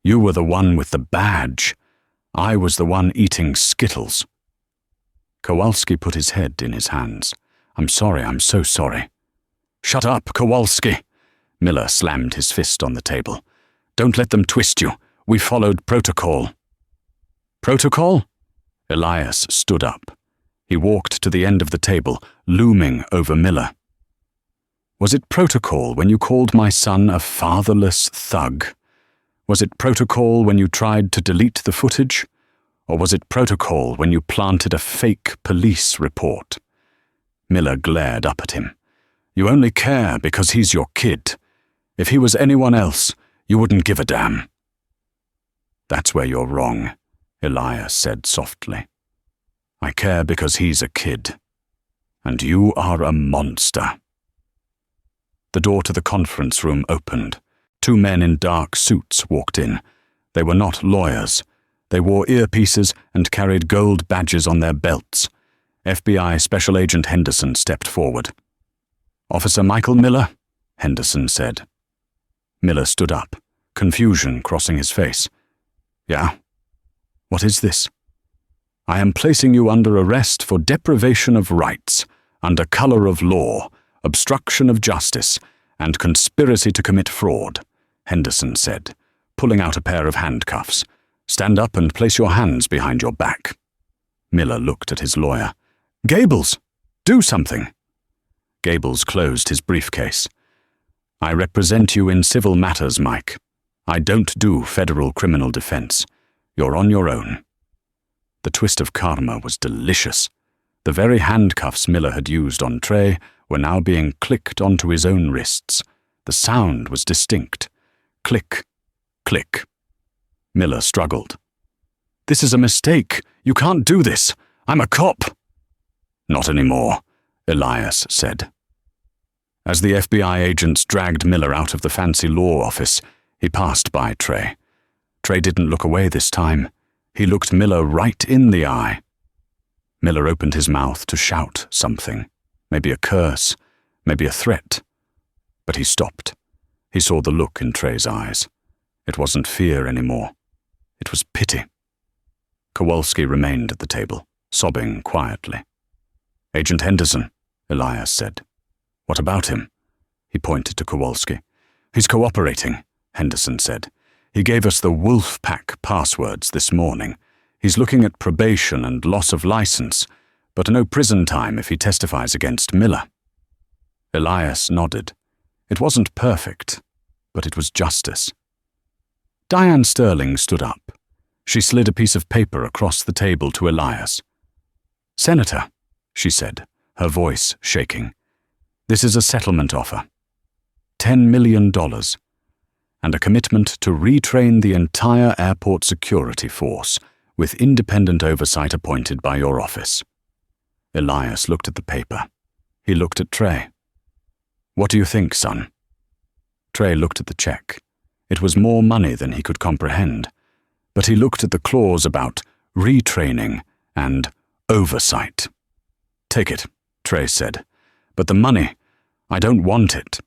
You were the one with the badge. I was the one eating Skittles." Kowalski put his head in his hands. "I'm sorry, I'm so sorry." "Shut up, Kowalski!" Miller slammed his fist on the table. "Don't let them twist you. We followed protocol." "Protocol?" Elias stood up. He walked to the end of the table, looming over Miller. "Was it protocol when you called my son a fatherless thug? Was it protocol when you tried to delete the footage? Or was it protocol when you planted a fake police report?" Miller glared up at him. "You only care because he's your kid. If he was anyone else, you wouldn't give a damn." "That's where you're wrong," Elias said softly. "I care because he's a kid. And you are a monster." The door to the conference room opened. 2 men in dark suits walked in. They were not lawyers. They wore earpieces and carried gold badges on their belts. FBI Special Agent Henderson stepped forward. "Officer Michael Miller," Henderson said. Miller stood up, confusion crossing his face. "Yeah? What is this?" "I am placing you under arrest for deprivation of rights, under color of law, obstruction of justice, and conspiracy to commit fraud," Henderson said, pulling out a pair of handcuffs. "Stand up and place your hands behind your back." Miller looked at his lawyer. "Gables, do something." Gables closed his briefcase. "I represent you in civil matters, Mike. I don't do federal criminal defense. You're on your own." The twist of karma was delicious. The very handcuffs Miller had used on Trey were now being clicked onto his own wrists. The sound was distinct. Click, click. Miller struggled. "This is a mistake. You can't do this. I'm a cop." "Not anymore," Elias said. As the FBI agents dragged Miller out of the fancy law office, he passed by Trey. Trey didn't look away this time. He looked Miller right in the eye. Miller opened his mouth to shout something, maybe a curse, maybe a threat. But he stopped. He saw the look in Trey's eyes. It wasn't fear anymore. It was pity. Kowalski remained at the table, sobbing quietly. "Agent Henderson," Elias said. "What about him?" He pointed to Kowalski. "He's cooperating," Henderson said. "He gave us the Wolf Pack passwords this morning. He's looking at probation and loss of license, but no prison time if he testifies against Miller." Elias nodded. It wasn't perfect, but it was justice. Diane Sterling stood up. She slid a piece of paper across the table to Elias. "Senator," she said, her voice shaking, "this is a settlement offer. $10 million. And a commitment to retrain the entire airport security force with independent oversight appointed by your office." Elias looked at the paper. He looked at Trey. "What do you think, son?" Trey looked at the check. It was more money than he could comprehend, but he looked at the clause about retraining and oversight. "Take it," Trey said. "But the money, I don't want it."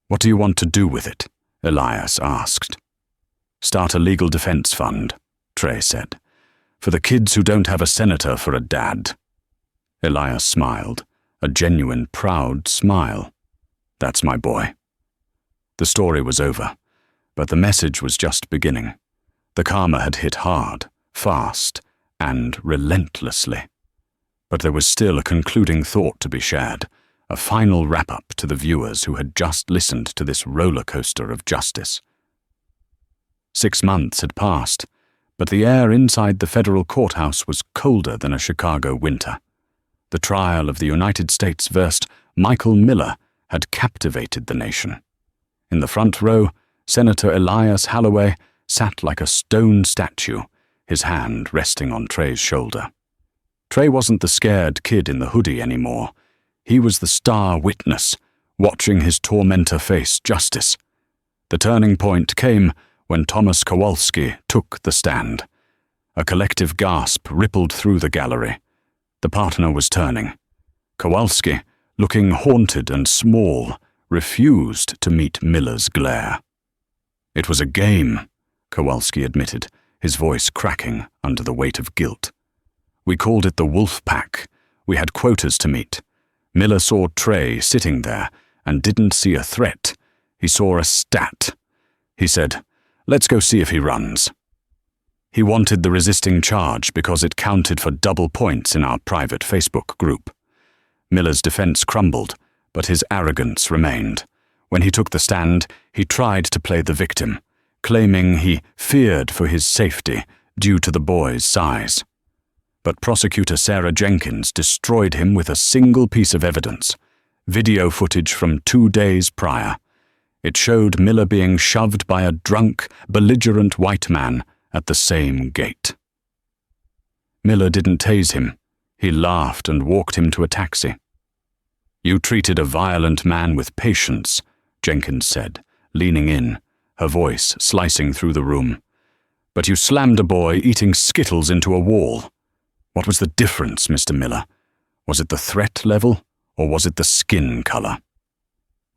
"What do you want to do with it?" Elias asked. "Start a legal defense fund," Trey said, "for the kids who don't have a senator for a dad." Elias smiled, a genuine, proud smile. "That's my boy." The story was over, but the message was just beginning. The karma had hit hard, fast, and relentlessly. But there was still a concluding thought to be shared, a final wrap-up to the viewers who had just listened to this roller coaster of justice. 6 months had passed, but the air inside the federal courthouse was colder than a Chicago winter. The trial of the United States versus Michael Miller had captivated the nation. In the front row, Senator Elias Holloway sat like a stone statue, his hand resting on Trey's shoulder. Trey wasn't the scared kid in the hoodie anymore. He was the star witness, watching his tormentor face justice. The turning point came when Thomas Kowalski took the stand. A collective gasp rippled through the gallery. The partner was turning. Kowalski, looking haunted and small, refused to meet Miller's glare. "It was a game," Kowalski admitted, his voice cracking under the weight of guilt. "We called it the Wolf Pack. We had quotas to meet. Miller saw Trey sitting there and didn't see a threat. He saw a stat. He said, 'Let's go see if he runs.' He wanted the resisting charge because it counted for double points in our private Facebook group. Miller's defense crumbled, but his arrogance remained. When he took the stand, he tried to play the victim, claiming he feared for his safety due to the boy's size. But prosecutor Sarah Jenkins destroyed him with a single piece of evidence, video footage from 2 days prior. It showed Miller being shoved by a drunk, belligerent white man at the same gate. Miller didn't tase him. He laughed and walked him to a taxi. "You treated a violent man with patience," Jenkins said, leaning in, her voice slicing through the room. "But you slammed a boy eating Skittles into a wall. What was the difference, Mr. Miller? Was it the threat level, or was it the skin color?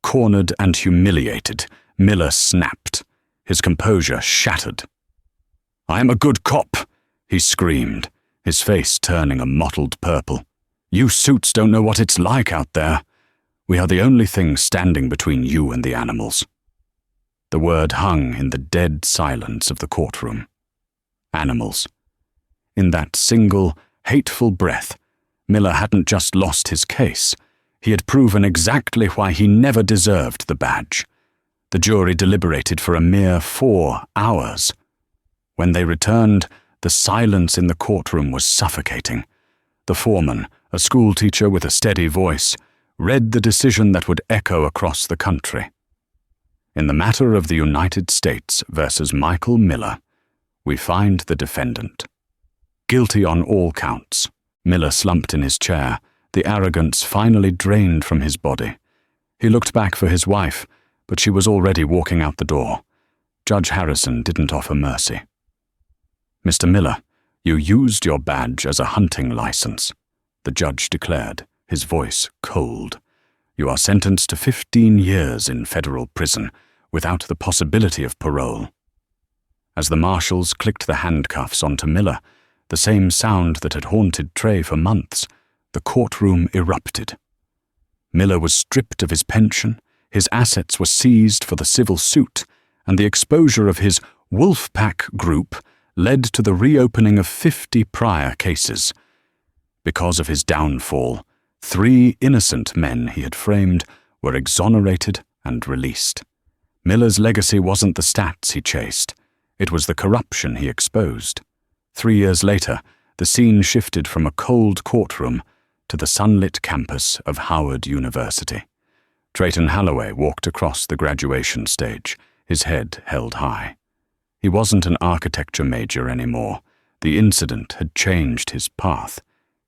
Cornered and humiliated, Miller snapped, his composure shattered. "I am a good cop," he screamed, his face turning a mottled purple. "You suits don't know what it's like out there. We are the only thing standing between you and the animals." The word hung in the dead silence of the courtroom. Animals. In that single, hateful breath, Miller hadn't just lost his case. He had proven exactly why he never deserved the badge. The jury deliberated for a mere 4 hours. When they returned, the silence in the courtroom was suffocating. The foreman, a schoolteacher with a steady voice, read the decision that would echo across the country. In the matter of the United States versus Michael Miller, we find the defendant. Guilty on all counts. Miller slumped in his chair, the arrogance finally drained from his body. He looked back for his wife, but she was already walking out the door. Judge Harrison didn't offer mercy. "Mr. Miller, you used your badge as a hunting license," the judge declared, his voice cold. "You are sentenced to 15 years in federal prison, without the possibility of parole." As the marshals clicked the handcuffs onto Miller, the same sound that had haunted Trey for months, the courtroom erupted. Miller was stripped of his pension, his assets were seized for the civil suit, and the exposure of his Wolfpack group led to the reopening of 50 prior cases. Because of his downfall, 3 innocent men he had framed were exonerated and released. Miller's legacy wasn't the stats he chased, it was the corruption he exposed. 3 years later, the scene shifted from a cold courtroom to the sunlit campus of Howard University. Trayton Holloway walked across the graduation stage, his head held high. He wasn't an architecture major anymore. The incident had changed his path.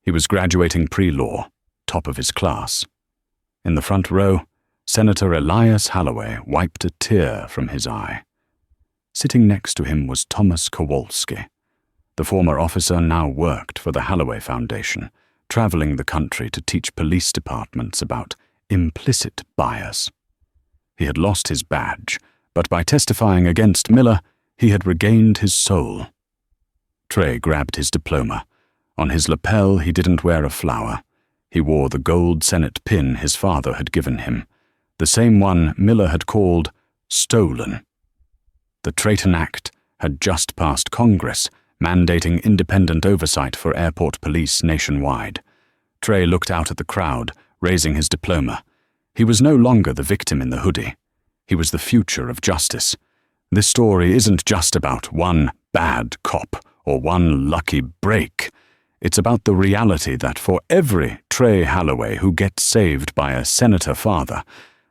He was graduating pre-law, top of his class. In the front row, Senator Elias Holloway wiped a tear from his eye. Sitting next to him was Thomas Kowalski. The former officer now worked for the Holloway Foundation, traveling the country to teach police departments about implicit bias. He had lost his badge, but by testifying against Miller, he had regained his soul. Trey grabbed his diploma. On his lapel, he didn't wear a flower. He wore the gold Senate pin his father had given him, the same one Miller had called stolen. The Trayton Act had just passed Congress, mandating independent oversight for airport police nationwide. Trey looked out at the crowd, raising his diploma. He was no longer the victim in the hoodie. He was the future of justice. This story isn't just about one bad cop or one lucky break. It's about the reality that for every Trey Holloway who gets saved by a senator father,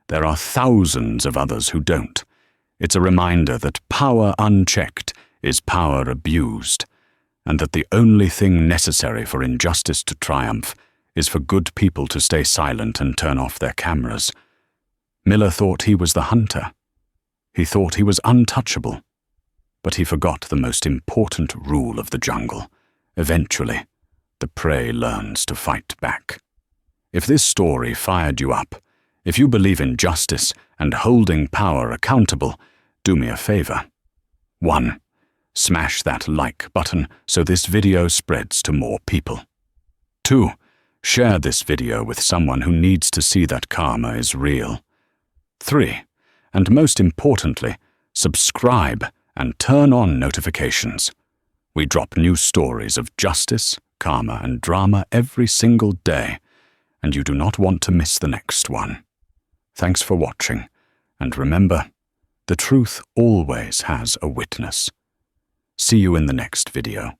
there are thousands of others who don't. It's a reminder that power unchecked is power abused, and that the only thing necessary for injustice to triumph is for good people to stay silent and turn off their cameras. Miller thought he was the hunter. He thought he was untouchable. But he forgot the most important rule of the jungle. Eventually, the prey learns to fight back. If this story fired you up, if you believe in justice and holding power accountable, do me a favor. 1. Smash that like button so this video spreads to more people. 2. Share this video with someone who needs to see that karma is real. 3. And most importantly, subscribe and turn on notifications. We drop new stories of justice, karma, and drama every single day, and you do not want to miss the next one. Thanks for watching, and remember, the truth always has a witness. See you in the next video.